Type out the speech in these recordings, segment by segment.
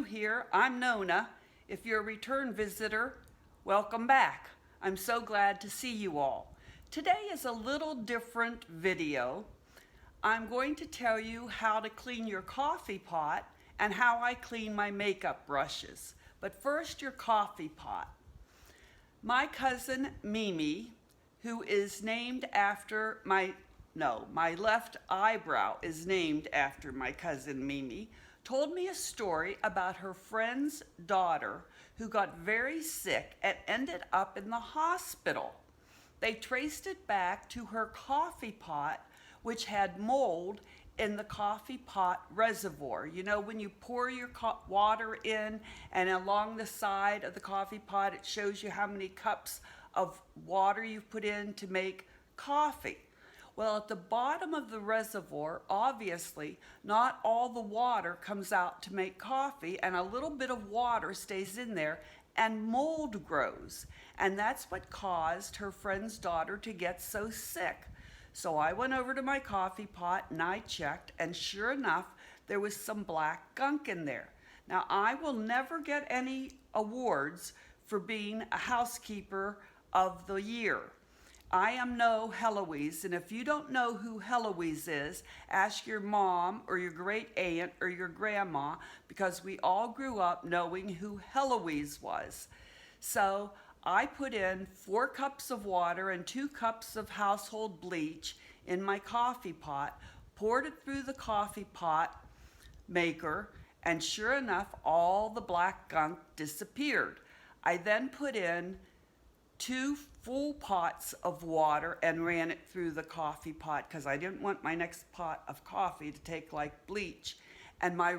new here, I'm Nona. If you're a return visitor, welcome back. I'm so glad to see you all. Today is a little different video. I'm going to tell you how to clean your coffee pot and how I clean my makeup brushes. But first, your coffee pot. My cousin Mimi, who is named after my left eyebrow is named after my cousin Mimi, told me a story about her friend's daughter who got very sick and ended up in the hospital. They traced it back to her coffee pot, which had mold in the coffee pot reservoir. You know, when you pour your water in and along the side of the coffee pot, it shows you how many cups of water you've put in to make coffee. Well, at the bottom of the reservoir, obviously, not all the water comes out to make coffee, and a little bit of water stays in there, and mold grows. And that's what caused her friend's daughter to get so sick. So I went over to my coffee pot and I checked, and sure enough, there was some black gunk in there. Now, I will never get any awards for being a housekeeper of the year. I am no Heloise, and if you don't know who Heloise is, ask your mom or your great aunt or your grandma, because we all grew up knowing who Heloise was. So I put in 4 cups of water and 2 cups of household bleach in my coffee pot, poured it through the coffee pot maker, and sure enough, all the black gunk disappeared. I then put in 2 full pots of water and ran it through the coffee pot because I didn't want my next pot of coffee to take like bleach. And my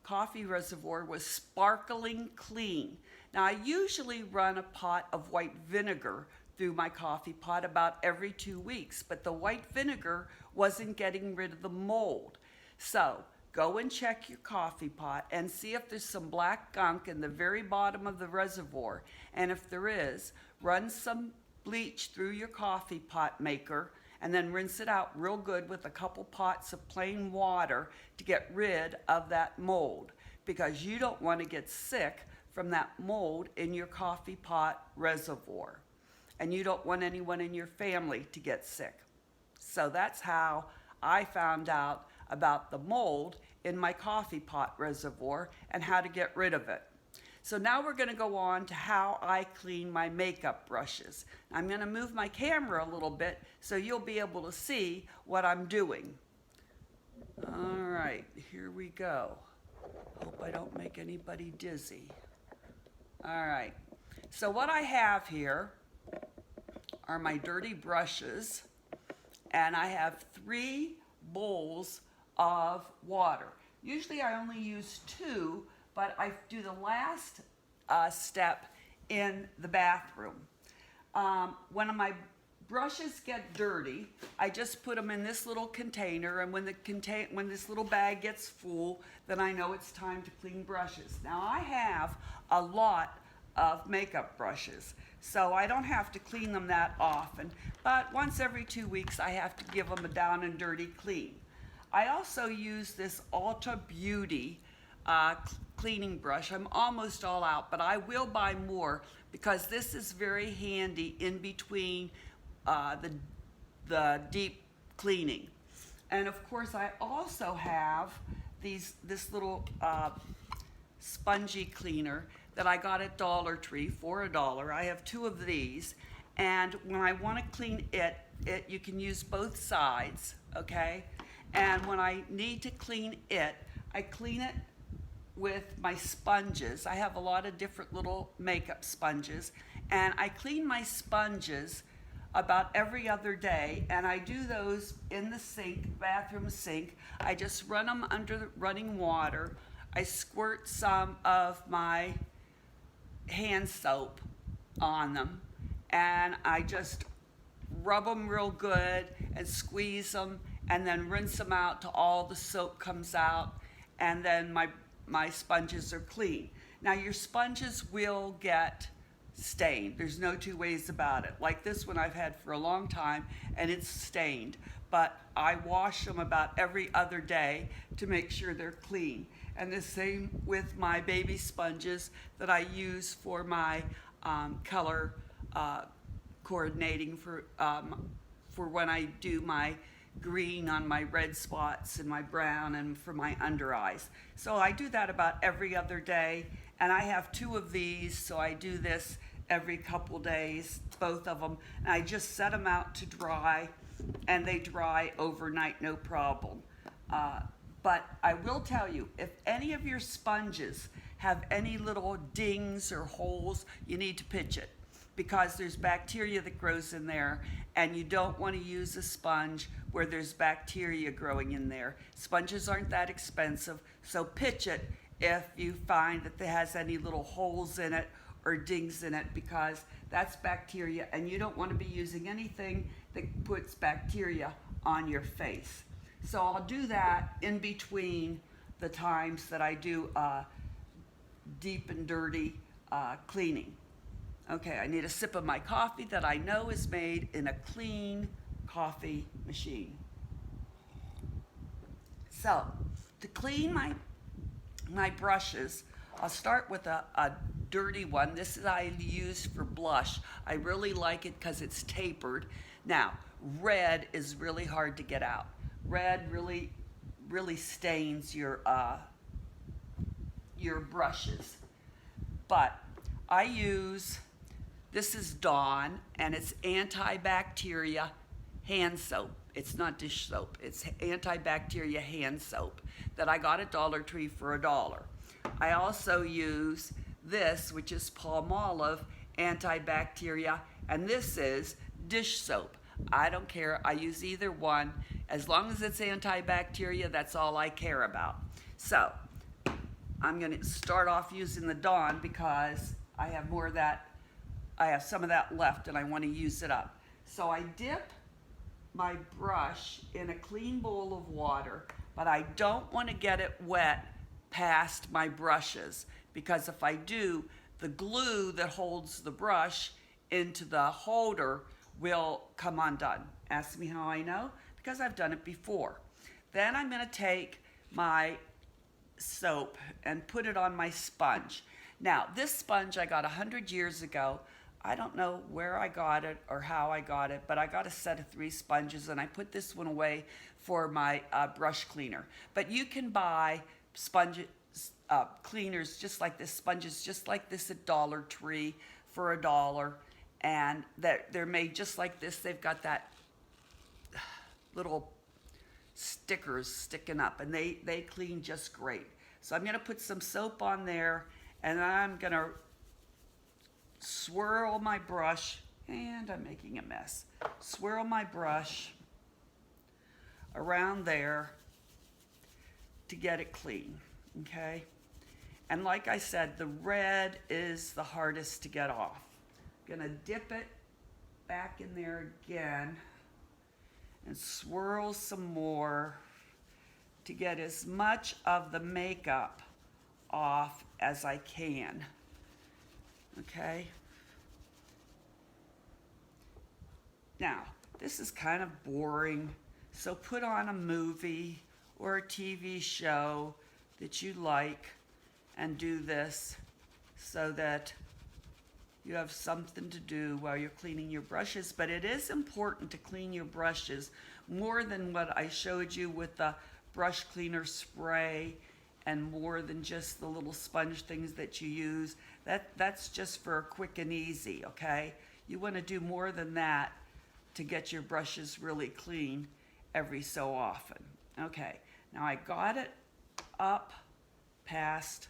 coffee reservoir was sparkling clean. Now, I usually run a pot of white vinegar through my coffee pot about every 2 weeks, but the white vinegar wasn't getting rid of the mold. So go and check your coffee pot and see if there's some black gunk in the very bottom of the reservoir. And if there is, run some bleach through your coffee pot maker and then rinse it out real good with a couple pots of plain water to get rid of that mold, because you don't want to get sick from that mold in your coffee pot reservoir. And you don't want anyone in your family to get sick. So that's how I found out about the mold in my coffee pot reservoir and how to get rid of it. So now we're going to go on to how I clean my makeup brushes. I'm going to move my camera a little bit so you'll be able to see what I'm doing. All right, here we go. Hope I don't make anybody dizzy. All right, so what I have here are my dirty brushes, and I have 3 bowls of water. Usually I only use 2, but I do the last step in the bathroom. When my brushes get dirty, I just put them in this little container, and when this little bag gets full, then I know it's time to clean brushes. Now, I have a lot of makeup brushes, so I don't have to clean them that often, but once every 2 weeks I have to give them a down and dirty clean. I also use this Ulta Beauty cleaning brush. I'm almost all out, but I will buy more because this is very handy in between the deep cleaning. And of course, I also have this little spongy cleaner that I got at Dollar Tree for $1. I have 2 of these, and when I want to clean it, you can use both sides, okay? And when I need to clean it, I clean it with my sponges. I have a lot of different little makeup sponges, and I clean my sponges about every other day, and I do those in the sink, bathroom sink. I just run them under the running water. I squirt some of my hand soap on them, and I just rub them real good and squeeze them, and then rinse them out till all the soap comes out, and then my sponges are clean. Now, your sponges will get stained. There's no two ways about it. Like this one I've had for a long time and it's stained, but I wash them about every other day to make sure they're clean. And the same with my baby sponges that I use for my color coordinating for when I do my green on my red spots and my brown and for my under eyes. So I do that about every other day, and I have 2 of these, so I do this every couple days, both of them, and I just set them out to dry, and they dry overnight, no problem. But I will tell you, if any of your sponges have any little dings or holes, you need to pitch it, because there's bacteria that grows in there, and you don't want to use a sponge where there's bacteria growing in there. Sponges aren't that expensive, so pitch it if you find that it has any little holes in it or dings in it, because that's bacteria, and you don't want to be using anything that puts bacteria on your face. So I'll do that in between the times that I do deep and dirty cleaning. Okay, I need a sip of my coffee that I know is made in a clean coffee machine. So, to clean my brushes, I'll start with a dirty one. This is I use for blush. I really like it because it's tapered. Now, red is really hard to get out. Red really stains your brushes. But I use, this is Dawn, and it's antibacteria hand soap. It's not dish soap. It's antibacteria hand soap that I got at Dollar Tree for $1. I also use this, which is Palmolive antibacteria, and this is dish soap. I don't care. I use either one. As long as it's antibacteria, that's all I care about. So I'm going to start off using the Dawn because I have more of that. I have some of that left and I want to use it up. So I dip my brush in a clean bowl of water, but I don't want to get it wet past my brushes, because if I do, the glue that holds the brush into the holder will come undone. Ask me how I know, because I've done it before. Then I'm going to take my soap and put it on my sponge. Now, this sponge I got 100 years ago. I don't know where I got it or how I got it, but I got a set of 3 sponges, and I put this one away for my brush cleaner. But you can buy sponge cleaners just like this, sponges just like this at Dollar Tree for $1, and they're made just like this. They've got that little stickers sticking up, and they clean just great. So I'm going to put some soap on there, and I'm going to swirl my brush, and I'm making a mess. Swirl my brush around there to get it clean, okay? And like I said, the red is the hardest to get off. I'm gonna dip it back in there again and swirl some more to get as much of the makeup off as I can. Okay. Now, this is kind of boring, so put on a movie or a TV show that you like and do this so that you have something to do while you're cleaning your brushes. But it is important to clean your brushes more than what I showed you with the brush cleaner spray, and more than just the little sponge things that you use. That's just for quick and easy, okay? You want to do more than that to get your brushes really clean every so often. Okay, now I got it up past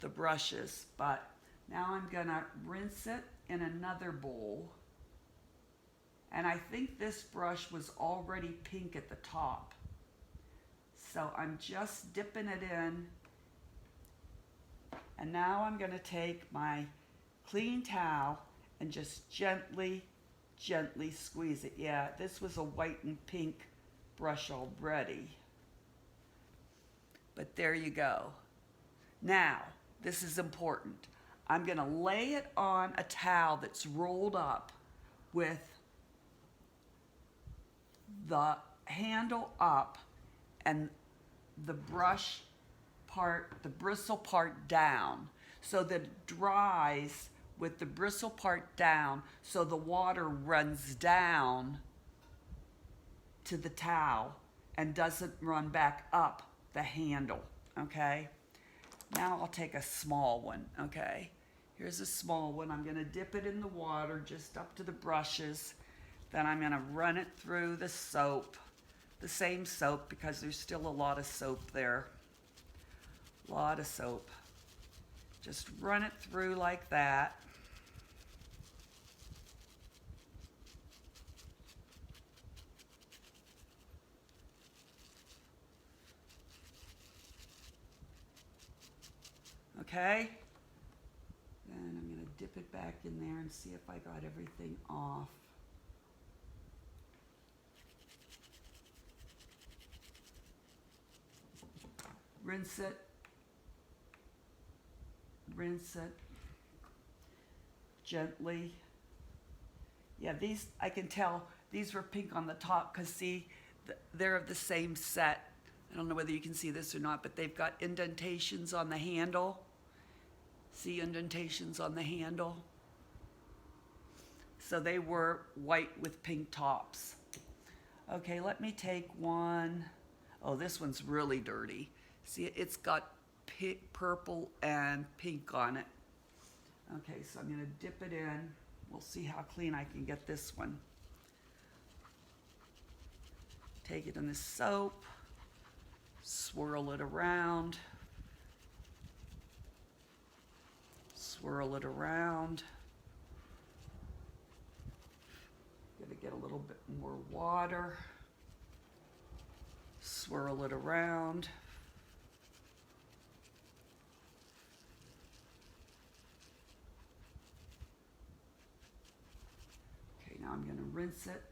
the brushes, but now I'm gonna rinse it in another bowl. And I think this brush was already pink at the top. So I'm just dipping it in. And now I'm going to take my clean towel and just gently squeeze it. Yeah, this was a white and pink brush already. But there you go. Now, this is important. I'm gonna lay it on a towel that's rolled up with the handle up and the brush part, the bristle part down, so that it dries with the bristle part down, so the water runs down to the towel and doesn't run back up the handle, okay? Now I'll take a small one, okay? Here's a small one. I'm gonna dip it in the water just up to the brushes. Then I'm gonna run it through the soap, the same soap, because there's still a lot of soap there. A lot of soap. Just run it through like that. Okay? Then I'm gonna dip it back in there and see if I got everything off. Rinse it gently. Yeah, these, I can tell these were pink on the top because see, they're of the same set. I don't know whether you can see this or not, but they've got indentations on the handle. See indentations on the handle? So they were white with pink tops. Okay, let me take one. Oh, this one's really dirty. See, it's got purple and pink on it. Okay, so I'm gonna dip it in. We'll see how clean I can get this one. Take it in the soap, swirl it around, swirl it around. Gonna get a little bit more water, swirl it around. Now I'm going to rinse it.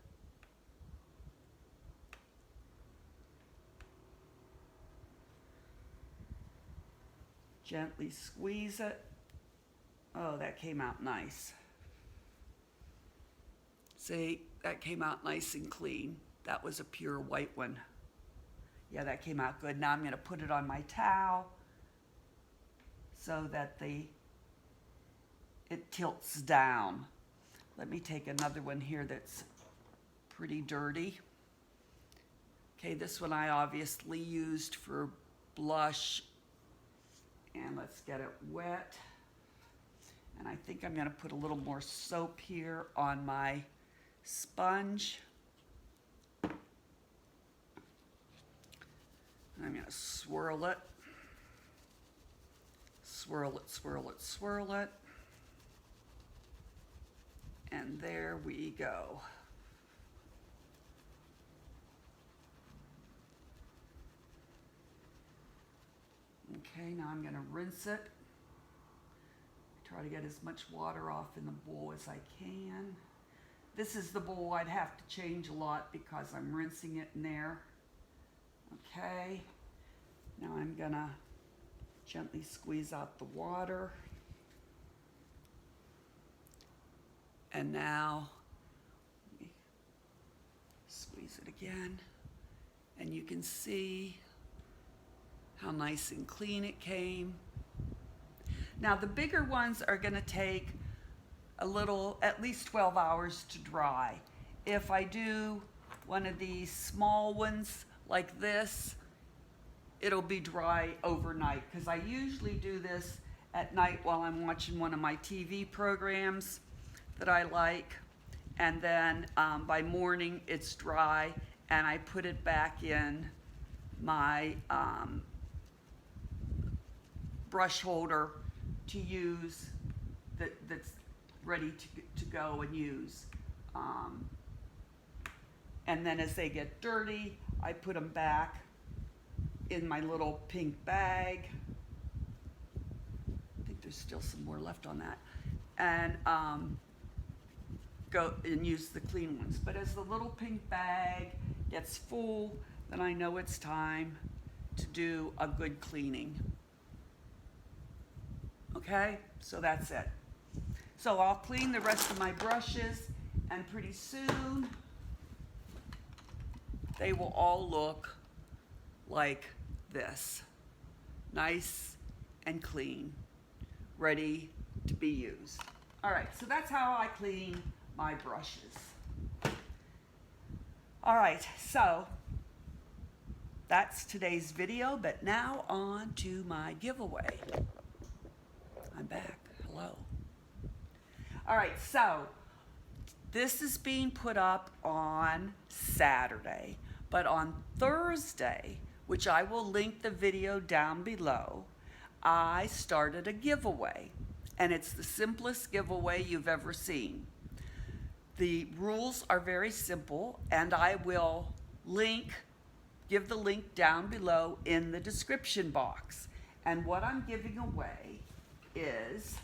Gently squeeze it. Oh, that came out nice. See, that came out nice and clean. That was a pure white one. Yeah, that came out good. Now I'm going to put it on my towel so that it tilts down. Let me take another one here that's pretty dirty. Okay, this one I obviously used for blush. And let's get it wet. And I think I'm gonna put a little more soap here on my sponge. And I'm gonna swirl it. Swirl it, swirl it, swirl it. And there we go. Okay, now I'm gonna rinse it. Try to get as much water off in the bowl as I can. This is the bowl I'd have to change a lot because I'm rinsing it in there. Okay, now I'm gonna gently squeeze out the water. And now, let me squeeze it again. And you can see how nice and clean it came. Now the bigger ones are gonna take at least 12 hours to dry. If I do one of these small ones like this, it'll be dry overnight because I usually do this at night while I'm watching one of my TV programs that I like, and then by morning it's dry and I put it back in my brush holder to use that's ready to go and use. And then as they get dirty, I put them back in my little pink bag. I think there's still some more left on that. And go and use the clean ones. But as the little pink bag gets full, then I know it's time to do a good cleaning. Okay. Okay, so that's it. So I'll clean the rest of my brushes, and pretty soon they will all look like this. Nice and clean, ready to be used. All right, so that's how I clean my brushes. All right, so that's today's video, but now on to my giveaway. I'm back. Hello. All right, so this is being put up on Saturday, but on Thursday, which I will link the video down below, I started a giveaway, and it's the simplest giveaway you've ever seen. The rules are very simple, and I will give the link down below in the description box. And what I'm giving away is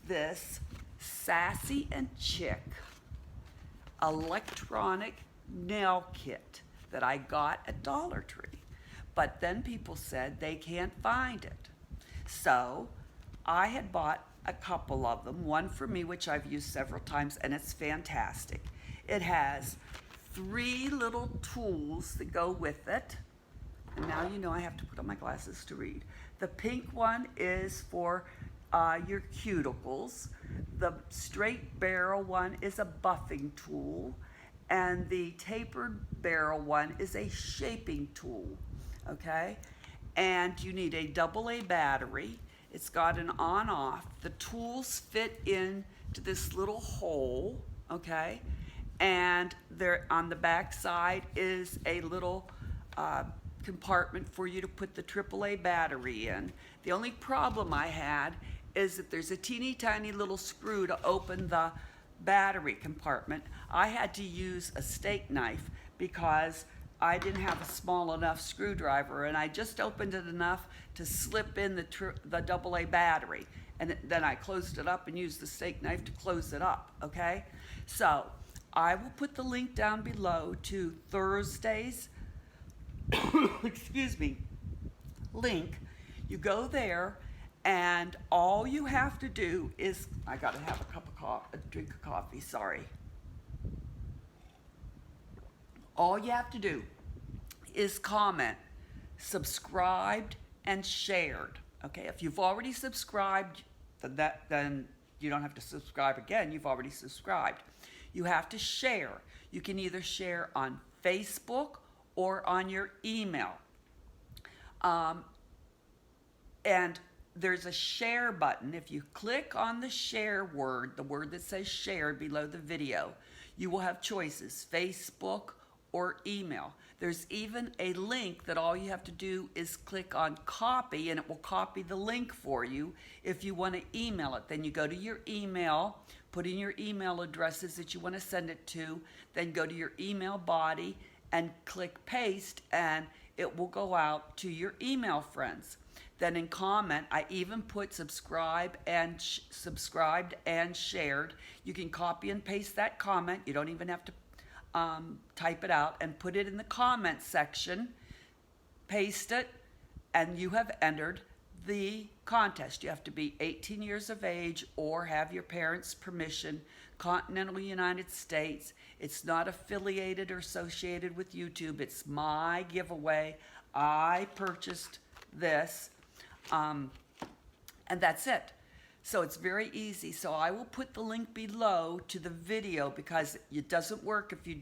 this Sassy and Chick electronic nail kit that I got at Dollar Tree. But then people said they can't find it. So I had bought a couple of them, one for me, which I've used several times, and it's fantastic. It has 3 little tools that go with it. And now you know I have to put on my glasses to read. The pink one is for your cuticles. The straight barrel one is a buffing tool. And the tapered barrel one is a shaping tool, okay? And you need a AA battery. It's got an on-off. The tools fit into this little hole, okay? And there on the back side is a little compartment for you to put the AAA battery in. The only problem I had is that there's a teeny tiny little screw to open the battery compartment. I had to use a steak knife because I didn't have a small enough screwdriver, and I just opened it enough to slip in the AA battery. And then I closed it up and used the steak knife to close it up, okay? So I will put the link down below to Thursday's, excuse me, link. You go there, and all you have to do is, I gotta have a drink of coffee, sorry. All you have to do is comment, subscribed, and shared. Okay, if you've already subscribed, then you don't have to subscribe again. You've already subscribed. You have to share. You can either share on Facebook or on your email. And there's a share button. If you click on the share word, the word that says share below the video, you will have choices, Facebook or email. There's even a link that all you have to do is click on copy, and it will copy the link for you if you want to email it. Then you go to your email, put in your email addresses that you want to send it to, then go to your email body and click paste, and it will go out to your email friends. Then in comment, I even put subscribed and shared. You can copy and paste that comment. You don't even have to type it out, and put it in the comment section, paste it, and you have entered the contest. You have to be 18 years of age or have your parents' permission, continental United States. It's not affiliated or associated with YouTube. It's my giveaway. I purchased this, and that's it. So it's very easy. So I will put the link below to the video, because it doesn't work if you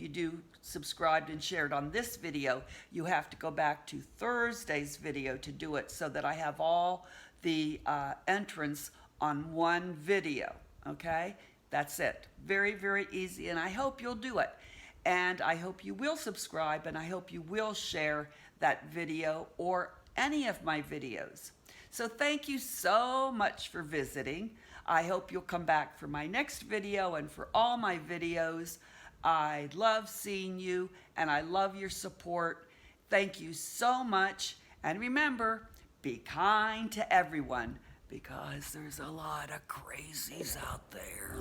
do subscribed and shared on this video. You have to go back to Thursday's video to do it, so that I have all the entrants on one video, okay? That's it. Very, very easy, and I hope you'll do it. And I hope you will subscribe, and I hope you will share that video or any of my videos. So thank you so much for visiting. I hope you'll come back for my next video and for all my videos. I love seeing you, and I love your support. Thank you so much. And remember, be kind to everyone, because there's a lot of crazies out there.